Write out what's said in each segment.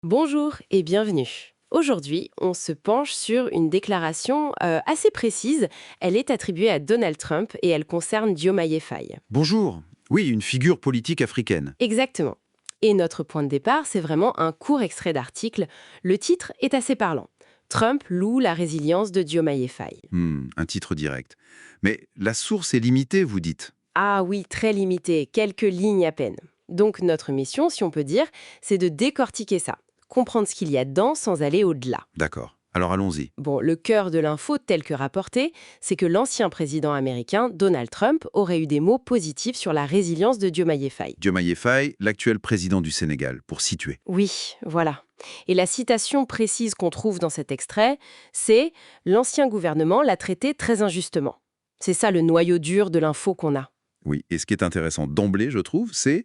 Bonjour et bienvenue. Aujourd'hui, on se penche sur une déclaration assez précise. Elle est attribuée à Donald Trump et elle concerne Diomaye Faye. Bonjour. Oui, une figure politique africaine. Exactement. Et notre point de départ, c'est vraiment un court extrait d'article. Le titre est assez parlant. Trump loue la résilience de Diomaye Faye. Un titre direct. Mais la source est limitée, vous dites. Ah oui, très limité, quelques lignes à peine. Donc notre mission, si on peut dire, c'est de décortiquer ça, comprendre ce qu'il y a dedans sans aller au-delà. D'accord. Alors allons-y. Bon, le cœur de l'info, tel que rapporté, c'est que l'ancien président américain, Donald Trump, aurait eu des mots positifs sur la résilience de Diomaye Faye. Diomaye Faye, l'actuel président du Sénégal, pour situer. Oui, voilà. Et la citation précise qu'on trouve dans cet extrait, c'est « L'ancien gouvernement l'a traité très injustement ». C'est ça le noyau dur de l'info qu'on a. Oui, et ce qui est intéressant d'emblée, je trouve, c'est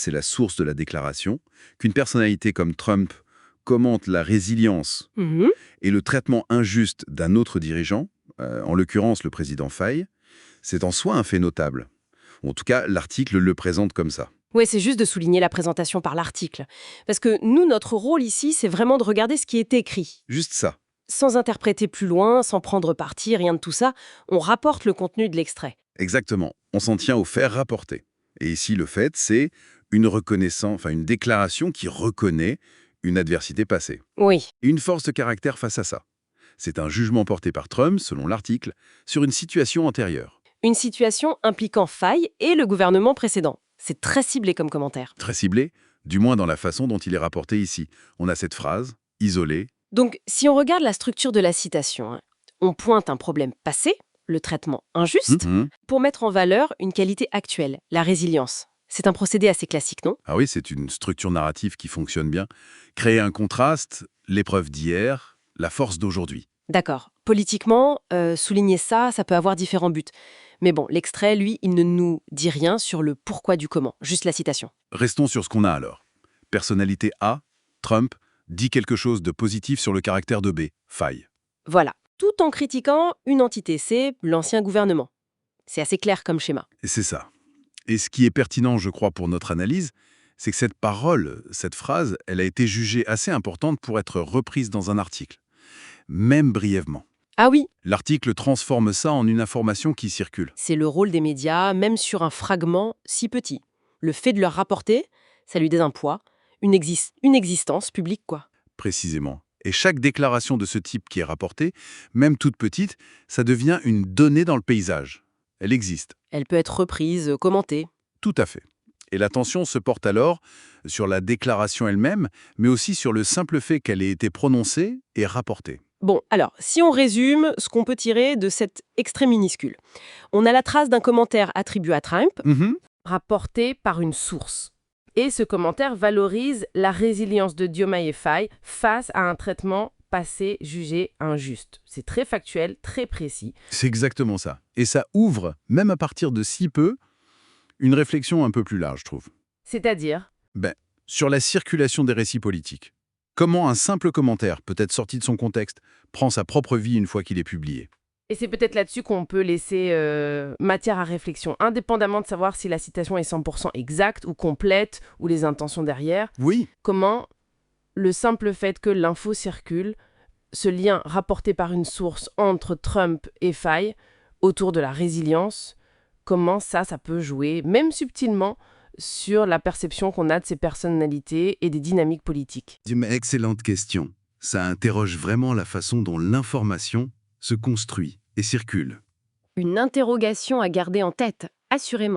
la source de la déclaration, qu'une personnalité comme Trump commente la résilience Mhm. et le traitement injuste d'un autre dirigeant, en l'occurrence le président Faye, c'est en soi un fait notable. En tout cas, l'article le présente comme ça. Ouais, c'est juste de souligner la présentation par l'article. Parce que nous, notre rôle ici, c'est vraiment de regarder ce qui est écrit. Juste ça. Sans interpréter plus loin, sans prendre parti, rien de tout ça, on rapporte le contenu de l'extrait. Exactement. On s'en tient aux faits rapportés. Et ici, le fait, c'est une déclaration qui reconnaît une adversité passée. Oui, Et une force de caractère face à ça. C'est un jugement porté par Trump, selon l'article, sur une situation antérieure. une situation impliquant Faye et le gouvernement précédent. C'est très ciblé comme commentaire. Très ciblé, du moins dans la façon dont il est rapporté ici. On a cette phrase, isolée. Donc, si on regarde la structure de la citation, on pointe un problème passé, le traitement injuste, Mhm. pour mettre en valeur une qualité actuelle, la résilience. C'est un procédé assez classique, non? Ah oui, c'est une structure narrative qui fonctionne bien. Créer un contraste, l'épreuve d'hier, la force d'aujourd'hui. D'accord. Politiquement, souligner ça, ça peut avoir différents buts. Mais bon, l'extrait, lui, il ne nous dit rien sur le pourquoi du comment, juste la citation. Restons sur ce qu'on a alors. Personnalité A, Trump, dit quelque chose de positif sur le caractère de B, Faye. Voilà. Tout en critiquant une entité C, l'ancien gouvernement. C'est assez clair comme schéma. Et c'est ça. Et ce qui est pertinent, je crois, pour notre analyse, c'est que cette parole, cette phrase, elle a été jugée assez importante pour être reprise dans un article, même brièvement. Ah oui, L'article transforme ça en une information qui circule. c'est le rôle des médias, même sur un fragment si petit. Le fait de leur rapporter, ça lui donne un poids, une existence publique, quoi. Précisément. Et chaque déclaration de ce type qui est rapportée, même toute petite, ça devient une donnée dans le paysage. Elle existe. Elle peut être reprise, commentée. Tout à fait. Et l'attention se porte alors sur la déclaration elle-même, mais aussi sur le simple fait qu'elle ait été prononcée et rapportée. Bon, alors, si on résume ce qu'on peut tirer de cet extrait minuscule, on a la trace d'un commentaire attribué à Trump, rapporté par une source. Et ce commentaire valorise la résilience de Diomaye Faye face à un traitement passé jugé injuste. C'est très factuel, très précis. C'est exactement ça. Et ça ouvre, même à partir de si peu, une réflexion un peu plus large, je trouve. C'est-à-dire, Sur la circulation des récits politiques. Comment un simple commentaire, peut-être sorti de son contexte, prend sa propre vie une fois qu'il est publié. et c'est peut-être là-dessus qu'on peut laisser matière à réflexion, indépendamment de savoir si la citation est 100% exacte ou complète, ou les intentions derrière. Oui, Comment le simple fait que l'info circule, ce lien rapporté par une source entre Trump et Faye autour de la résilience, comment ça peut jouer, même subtilement, sur la perception qu'on a de ces personnalités et des dynamiques politiques. excellente question. Ça interroge vraiment la façon dont l'information se construit et circule. Une interrogation à garder en tête, assurément.